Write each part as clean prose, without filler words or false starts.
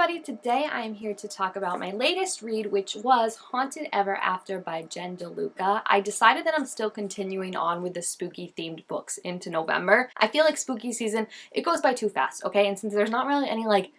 everybody. Today I am here to talk about my latest read, which was Haunted Ever After by Jen DeLuca. I decided that I'm still continuing on with the spooky themed books into November. I feel like spooky season, it goes by too fast, okay? And since there's not really any like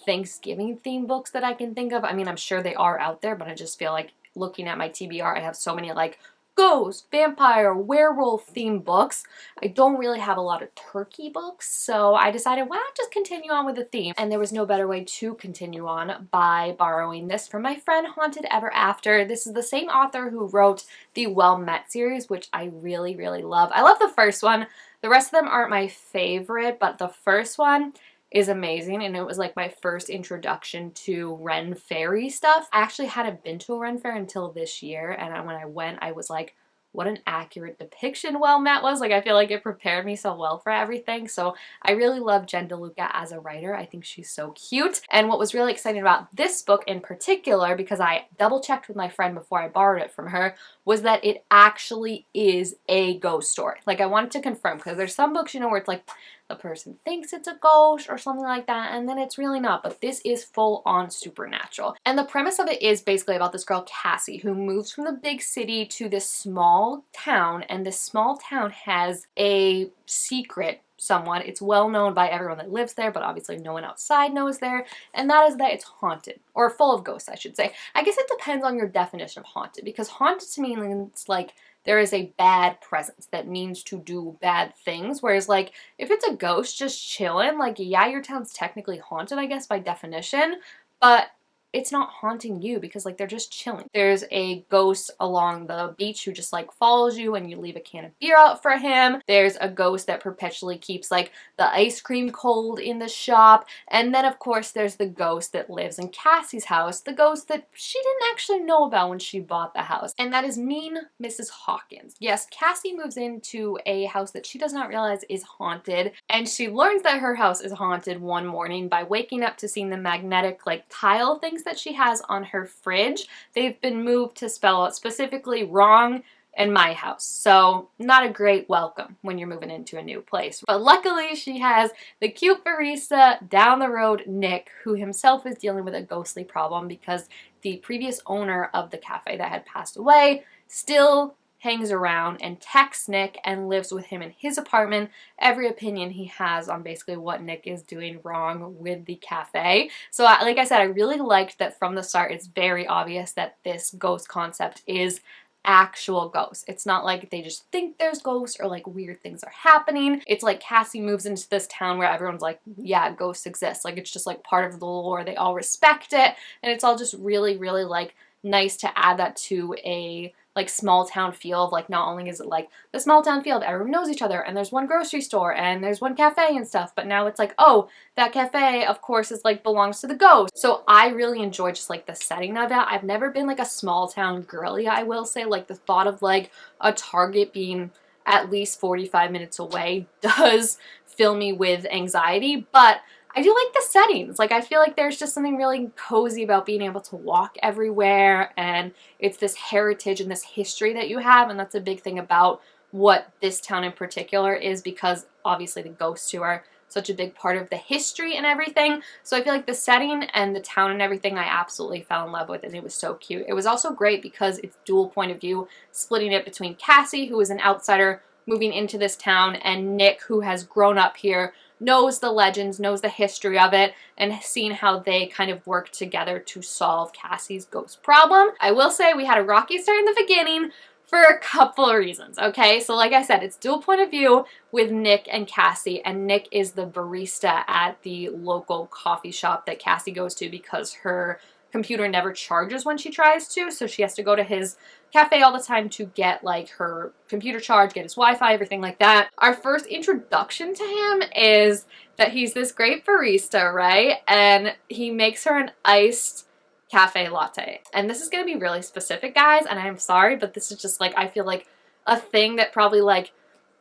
Thanksgiving themed books that I can think of, I mean, I'm sure they are out there, but I just feel like looking at my TBR, I have so many like ghost, vampire, werewolf themed books. I don't really have a lot of turkey books, so I decided why not just continue on with the theme. And there was no better way to continue on by borrowing this from my friend Haunted Ever After. This is the same author who wrote the Well Met series, which I really, really love. I love the first one. The rest of them aren't my favorite, but the first one is amazing, and it was like my first introduction to Ren Fairy stuff. I actually hadn't been to a Ren Fair until this year, and when I went, I was like, what an accurate depiction Well Met was. Like, I feel like it prepared me so well for everything. So I really love Jen DeLuca as a writer. I think she's so cute. And what was really exciting about this book in particular, because I double checked with my friend before I borrowed it from her, was that it actually is a ghost story. Like, I wanted to confirm, because there's some books, you know, where it's like the person thinks it's a ghost or something like that, and then it's really not. But this is full on supernatural. And the premise of it is basically about this girl Cassie who moves from the big city to this small town, and this small town has a secret somewhat. It's well known by everyone that lives there, but obviously no one outside knows there, and that is that it's haunted, or full of ghosts, I should say. I guess it depends on your definition of haunted, because haunted to me means like there is a bad presence that means to do bad things, whereas like if it's a ghost just chilling, like yeah, your town's technically haunted, I guess, by definition, but it's not haunting you because like they're just chilling. There's a ghost along the beach who just like follows you and you leave a can of beer out for him. There's a ghost that perpetually keeps like the ice cream cold in the shop. And then of course there's the ghost that lives in Cassie's house, the ghost that she didn't actually know about when she bought the house. And that is mean Mrs. Hawkins. Yes, Cassie moves into a house that she does not realize is haunted, and she learns that her house is haunted one morning by waking up to seeing the magnetic like tile things that she has on her fridge. They've been moved to spell out specifically wrong in my house. So not a great welcome when you're moving into a new place. But luckily she has the cute barista down the road, Nick, who himself is dealing with a ghostly problem because the previous owner of the cafe that had passed away still hangs around and texts Nick and lives with him in his apartment. Every opinion he has on basically what Nick is doing wrong with the cafe. So like I said, I really liked that from the start it's very obvious that this ghost concept is actual ghosts. It's not like they just think there's ghosts or like weird things are happening. It's like Cassie moves into this town where everyone's like, yeah, ghosts exist. Like it's just like part of the lore. They all respect it. And it's all just really, really like nice to add that to a like small town feel of like not only is it like the small town feel of everyone knows each other and there's one grocery store and there's one cafe and stuff, but now it's like, oh, that cafe of course is like belongs to the ghost. So I really enjoy just like the setting of that. I've never been like a small town girly, I will say. Like the thought of like a Target being at least 45 minutes away does fill me with anxiety, but I do like the settings. Like I feel like there's just something really cozy about being able to walk everywhere, and it's this heritage and this history that you have, and that's a big thing about what this town in particular is, because obviously the ghosts too are such a big part of the history and everything. So I feel like the setting and the town and everything I absolutely fell in love with, and it was so cute. It was also great because it's dual point of view, splitting it between Cassie, who is an outsider moving into this town, and Nick, who has grown up here, knows the legends, knows the history of it, and seeing how they kind of work together to solve Cassie's ghost problem. I will say we had a rocky start in the beginning for a couple of reasons, okay? So like I said, it's dual point of view with Nick and Cassie, and Nick is the barista at the local coffee shop that Cassie goes to because her computer never charges when she tries to, so she has to go to his cafe all the time to get like her computer charged, get his Wi-Fi, everything like that. Our first introduction to him is that he's this great barista, right? And he makes her an iced cafe latte. And this is gonna be really specific, guys, and I'm sorry, but this is just like, I feel like a thing that probably like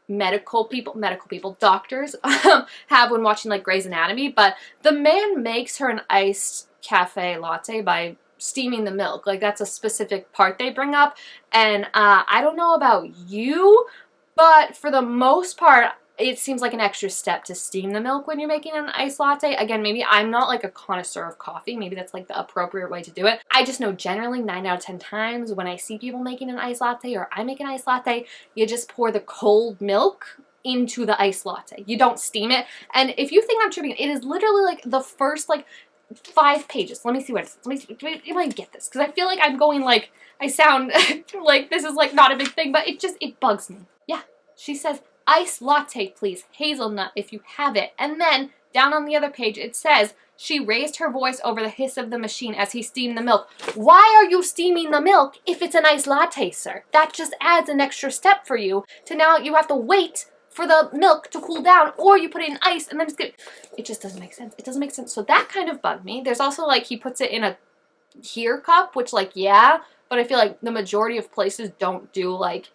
medical people, doctors have when watching like Grey's Anatomy, but the man makes her an iced cafe latte by steaming the milk. Like that's a specific part they bring up, and I don't know about you, but for the most part it seems like an extra step to steam the milk when you're making an iced latte. Again, maybe I'm not like a connoisseur of coffee. Maybe that's like the appropriate way to do it. I just know generally 9 out of 10 times when I see people making an iced latte or I make an iced latte, you just pour the cold milk into the iced latte. You don't steam it. And if you think I'm tripping, it is literally like the first like 5 pages. Let me see what it says. Let me see. Do I get this? Because I feel like I'm going like, I sound like this is like not a big thing, but it bugs me. Yeah, she says, iced latte, please, hazelnut if you have it. And then down on the other page it says, she raised her voice over the hiss of the machine as he steamed the milk. Why are you steaming the milk if it's an iced latte, sir? That just adds an extra step for you to now you have to wait for the milk to cool down, or you put it in ice and then it's good. It just doesn't make sense. It doesn't make sense. So that kind of bugged me. There's also like he puts it in a here cup, which like, yeah, but I feel like the majority of places don't do like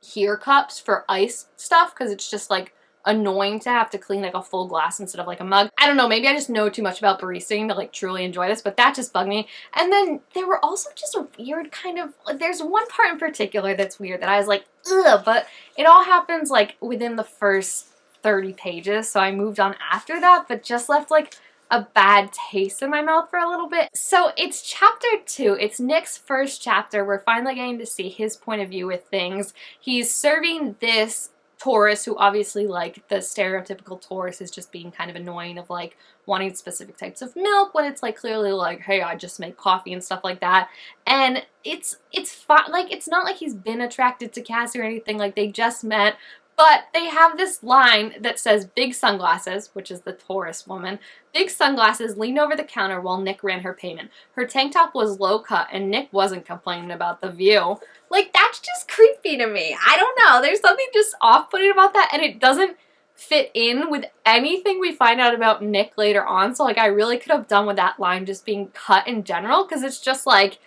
here cups for ice stuff because it's just like annoying to have to clean like a full glass instead of like a mug. I don't know, maybe I just know too much about baristaing to like truly enjoy this, but that just bugged me. And then there were also just a weird kind of, there's one part in particular that's weird that I was like, ugh, but it all happens like within the first 30 pages, so I moved on after that, but just left like a bad taste in my mouth for a little bit. So it's chapter 2. It's Nick's first chapter. We're finally getting to see his point of view with things. He's serving this Taurus, who obviously like the stereotypical Taurus is just being kind of annoying of like wanting specific types of milk when it's like clearly like, hey, I just make coffee and stuff like that. And it's fun. Like, it's not like he's been attracted to Cassie or anything. Like, they just met. But they have this line that says big sunglasses, which is the Taurus woman. Big sunglasses leaned over the counter while Nick ran her payment. Her tank top was low cut and Nick wasn't complaining about the view. Like, that's just creepy to me. I don't know. There's something just off-putting about that, and it doesn't fit in with anything we find out about Nick later on. So like, I really could have done with that line just being cut in general, because it's just like,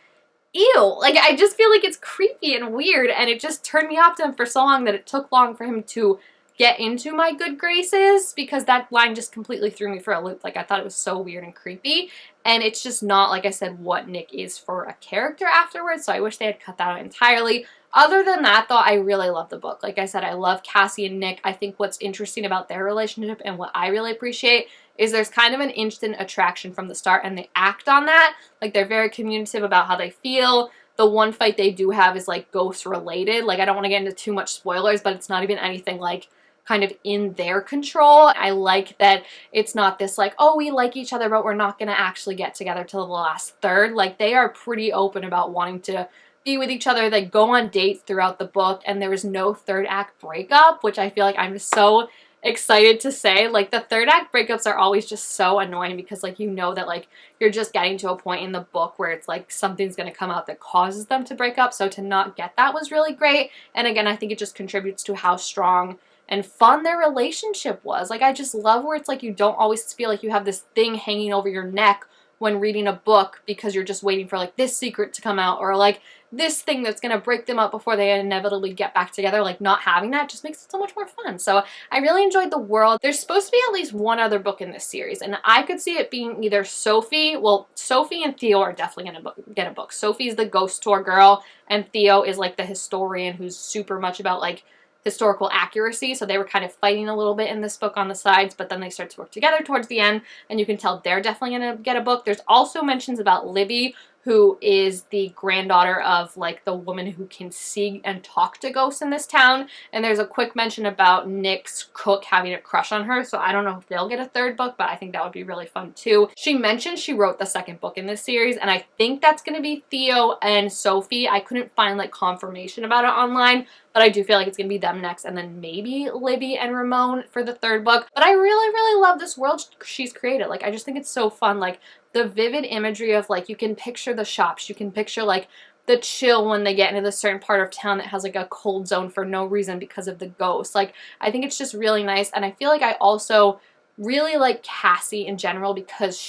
ew. Like, I just feel like it's creepy and weird, and it just turned me off to him for so long that it took long for him to get into my good graces, because that line just completely threw me for a loop. Like, I thought it was so weird and creepy, and it's just not, like I said, what Nick is for a character afterwards, so I wish they had cut that out entirely. Other than that, though, I really love the book. Like I said, I love Cassie and Nick. I think what's interesting about their relationship and what I really appreciate is there's kind of an instant attraction from the start, and they act on that. Like, they're very communicative about how they feel. The one fight they do have is, like, ghost-related. Like, I don't want to get into too much spoilers, but it's not even anything, like, kind of in their control. I like that it's not this, like, oh, we like each other, but we're not going to actually get together till the last third. Like, they are pretty open about wanting to be with each other. They go on dates throughout the book, and there is no third act breakup, which I feel like I'm just so excited to say. Like, the third act breakups are always just so annoying, because like, you know that like you're just getting to a point in the book where it's like something's going to come out that causes them to break up. So to not get that was really great. And again, I think it just contributes to how strong and fun their relationship was. Like, I just love where it's like you don't always feel like you have this thing hanging over your neck when reading a book, because you're just waiting for like this secret to come out, or like this thing that's going to break them up before they inevitably get back together. Like, not having that just makes it so much more fun. So I really enjoyed the world. There's supposed to be at least one other book in this series, and I could see it being either Sophie. Well, Sophie and Theo are definitely going to get a book. Sophie's the ghost tour girl, and Theo is like the historian who's super much about like historical accuracy. So they were kind of fighting a little bit in this book on the sides, but then they start to work together towards the end, and you can tell they're definitely going to get a book. There's also mentions about Libby, who is the granddaughter of like the woman who can see and talk to ghosts in this town. And there's a quick mention about Nick's cook having a crush on her. So I don't know if they'll get a third book, but I think that would be really fun too. She mentioned she wrote the second book in this series, and I think that's going to be Theo and Sophie. I couldn't find like confirmation about it online, but I do feel like it's going to be them next, and then maybe Libby and Ramon for the third book. But I really, really love this world she's created. Like, I just think it's so fun. Like, the vivid imagery of like, you can picture the shops, you can picture like the chill when they get into this certain part of town that has like a cold zone for no reason because of the ghost. Like, I think it's just really nice, and I feel like I also really like Cassie in general, because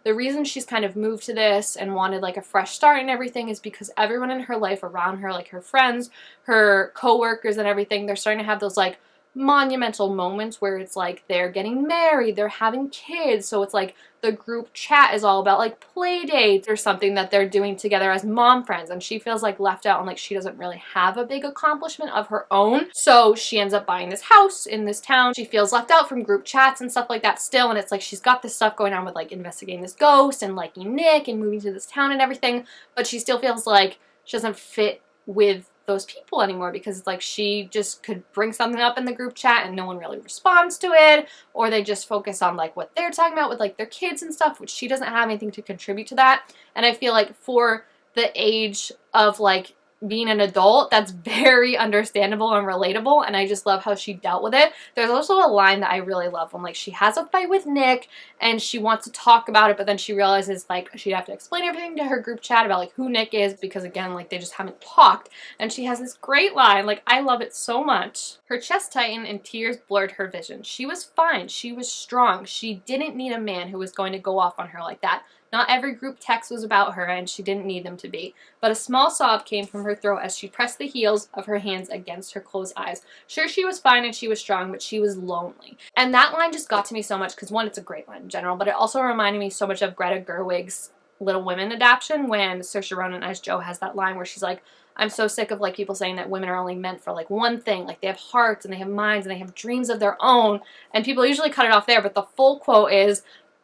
the reason she's kind of moved to this and wanted like a fresh start and everything is because everyone in her life around her, like her friends, her co-workers and everything, they're starting to have those like monumental moments where it's like they're getting married, they're having kids, so it's like the group chat is all about like play dates or something that they're doing together as mom friends, and she feels like left out and like she doesn't really have a big accomplishment of her own. So she ends up buying this house in this town. She feels left out from group chats and stuff like that still, and it's like she's got this stuff going on with like investigating this ghost and liking Nick and moving to this town and everything, but she still feels like she doesn't fit with those people anymore, because it's like she just could bring something up in the group chat and no one really responds to it, or they just focus on like what they're talking about with like their kids and stuff, which she doesn't have anything to contribute to that. And I feel like for the age of like being an adult, that's very understandable and relatable, and I just love how she dealt with it. There's also a line that I really love when like she has a fight with Nick and she wants to talk about it, but then she realizes like she'd have to explain everything to her group chat about like who Nick is, because again, like they just haven't talked. And she has this great line, like I love it so much. Her chest tightened and tears blurred her vision. She was fine. She was strong. She didn't need a man who was going to go off on her like that. Not every group text was about her, and she didn't need them to be. But a small sob came from her throat as she pressed the heels of her hands against her closed eyes. Sure, she was fine and she was strong, but she was lonely. And that line just got to me so much because, one, it's a great line in general, but it also reminded me so much of Greta Gerwig's Little Women adaptation, when Saoirse Ronan as Jo has that line where she's like, I'm so sick of like people saying that women are only meant for like one thing, like they have hearts and they have minds and they have dreams of their own, and people usually cut it off there, but the full quote is,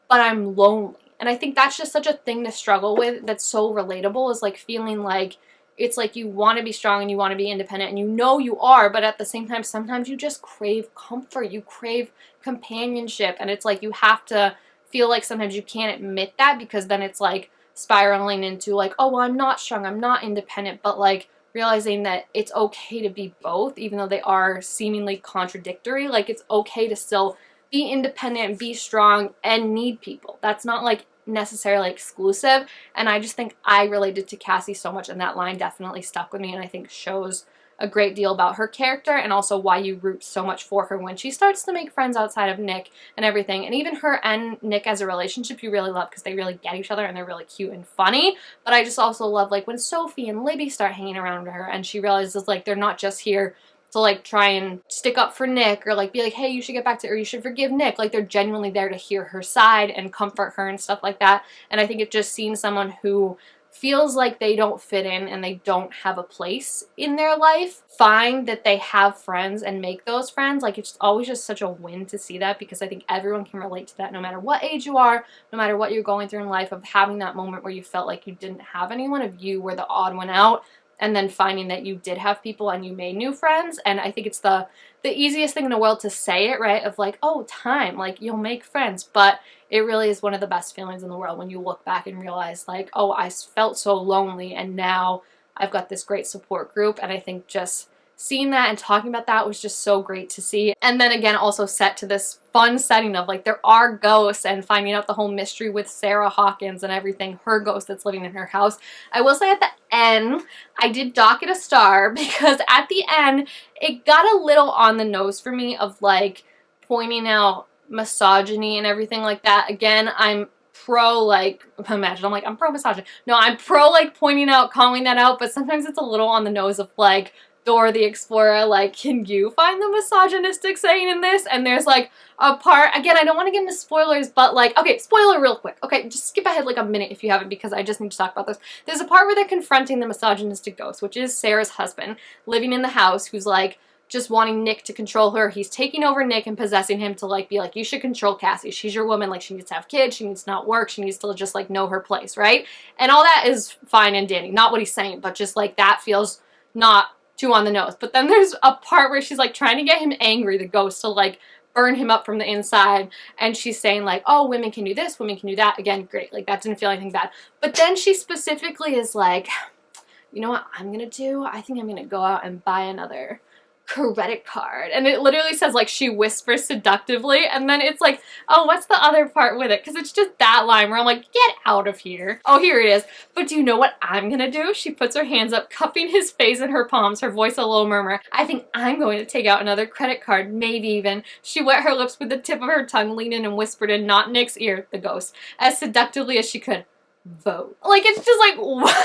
but I'm lonely. And I think that's just such a thing to struggle with that's so relatable, is like feeling like it's like you want to be strong and you want to be independent and you know you are, but at the same time, sometimes you just crave comfort, you crave companionship, and it's like you have to feel like sometimes you can't admit that, because then it's like spiraling into like, oh, well, I'm not strong, I'm not independent, but like realizing that it's okay to be both, even though they are seemingly contradictory. Like it's okay to still be independent, be strong, and need people. That's not like necessarily exclusive. And I just think I related to Cassie so much, and that line definitely stuck with me, and I think shows a great deal about her character and also why you root so much for her when she starts to make friends outside of Nick and everything. And even her and Nick as a relationship you really love, because they really get each other and they're really cute and funny. But I just also love like when Sophie and Libby start hanging around her and she realizes like they're not just here to like try and stick up for Nick or like be like, hey, you should get back to, or you should forgive Nick. Like they're genuinely there to hear her side and comfort her and stuff like that. And I think it just seeing someone who feels like they don't fit in and they don't have a place in their life find that they have friends and make those friends, like it's always just such a win to see that, because I think everyone can relate to that no matter what age you are, no matter what you're going through in life, of having that moment where you felt like you didn't have anyone, of you were the odd one out, and then finding that you did have people and you made new friends. And I think it's the easiest thing in the world to say it, right? Of like, oh, time, like you'll make friends. But it really is one of the best feelings in the world when you look back and realize like, oh, I felt so lonely and now I've got this great support group. And I think just seeing that and talking about that was just so great to see. And then again, also set to this fun setting of like there are ghosts, and finding out the whole mystery with Sarah Hawkins and everything, her ghost that's living in her house. I will say at the end, I did dock it a star, because at the end, it got a little on the nose for me of like pointing out misogyny and everything like that. Again, I'm pro like, imagine I'm like, I'm pro misogyny. No, I'm pro like pointing out, calling that out, but sometimes it's a little on the nose of like, Dora the Explorer, like, can you find the misogynistic saying in this? And there's like a part, again, I don't want to get into spoilers, but like, okay, spoiler real quick. Okay, just skip ahead like a minute if you haven't, because I just need to talk about this. There's a part where they're confronting the misogynistic ghost, which is Sarah's husband, living in the house, who's like just wanting Nick to control her. He's taking over Nick and possessing him to like be like, you should control Cassie. She's your woman. Like she needs to have kids. She needs to not work. She needs to just like know her place, right? And all that is fine and dandy. Not what he's saying, but just like that feels not too on the nose. But then there's a part where she's like trying to get him angry, the ghost, to like burn him up from the inside, and she's saying like, oh, women can do this, women can do that. Again, great, like that didn't feel anything bad. But then she specifically is like, you know what I'm gonna do? I think I'm gonna go out and buy another credit card. And it literally says like, she whispers seductively, and then it's like, oh, what's the other part with it? Because it's just that line where I'm like, get out of here. Oh, here it is. But do you know what I'm gonna do? She puts her hands up, cupping his face in her palms, her voice a little murmur. I think I'm going to take out another credit card, maybe even. She wet her lips with the tip of her tongue, leaned in and whispered in not Nick's ear, the ghost, as seductively as she could, vote. Like, it's just like, what?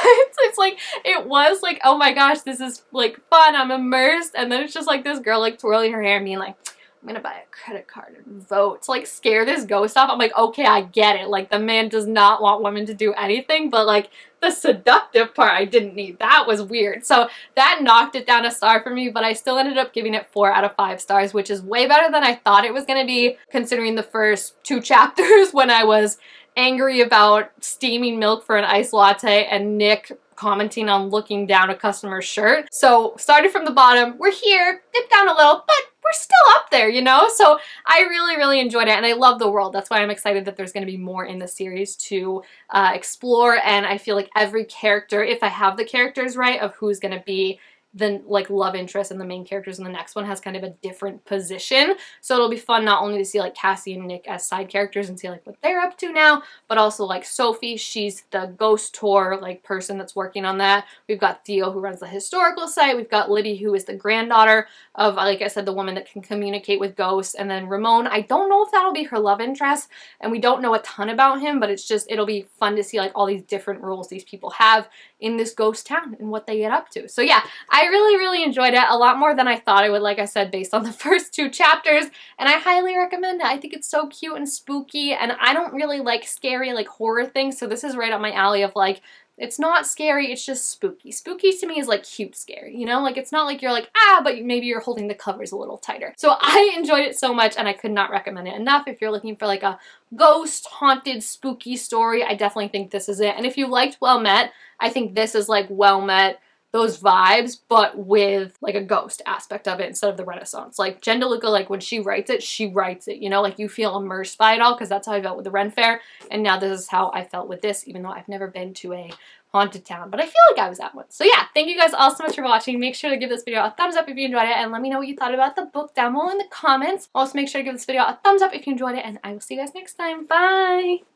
It's like, it was like, oh my gosh, this is like fun, I'm immersed, and then it's just like this girl like twirling her hair and being like, I'm gonna buy a credit card and vote to like scare this ghost off. I'm like, okay, I get it. Like, the man does not want women to do anything, but like the seductive part I didn't need. That was weird. So that knocked it down a star for me, but I still ended up giving it 4 out of 5 stars, which is way better than I thought it was gonna be, considering the first 2 chapters when I was angry about steaming milk for an iced latte and Nick commenting on looking down a customer's shirt. So started from the bottom, we're here, dipped down a little, but we're still up there, you know? So I really, really enjoyed it, and I love the world. That's why I'm excited that there's going to be more in the series to explore, and I feel like every character, if I have the characters right of who's going to be the like love interest and the main characters in the next one, has kind of a different position. So it'll be fun not only to see like Cassie and Nick as side characters and see like what they're up to now, but also like Sophie, she's the ghost tour like person that's working on that. We've got Theo, who runs the historical site. We've got Libby, who is the granddaughter of, like I said, the woman that can communicate with ghosts. And then Ramon, I don't know if that'll be her love interest, and we don't know a ton about him, but it's just, it'll be fun to see like all these different roles these people have in this ghost town and what they get up to. So yeah, I really, really enjoyed it. A lot more than I thought I would, like I said, based on the first 2 chapters, and I highly recommend it. I think it's so cute and spooky, and I don't really like scary, like horror things, so this is right up my alley of like, it's not scary, it's just spooky. Spooky to me is like cute scary, you know? Like, it's not like you're like, ah, but maybe you're holding the covers a little tighter. So I enjoyed it so much, and I could not recommend it enough. If you're looking for like a ghost, haunted, spooky story, I definitely think this is it. And if you liked Well Met, I think this is like Well Met, those vibes, but with like a ghost aspect of it instead of the Renaissance. Like Jen DeLuca, like when she writes it, you know, like you feel immersed by it all, because that's how I felt with the Ren Fair, and now this is how I felt with this, even though I've never been to a haunted town, but I feel like I was at one. So yeah, thank you guys all so much for watching. Make sure to give this video a thumbs up if you enjoyed it, and let me know what you thought about the book down below in the comments. Also, make sure to give this video a thumbs up if you enjoyed it, and I will see you guys next time. Bye!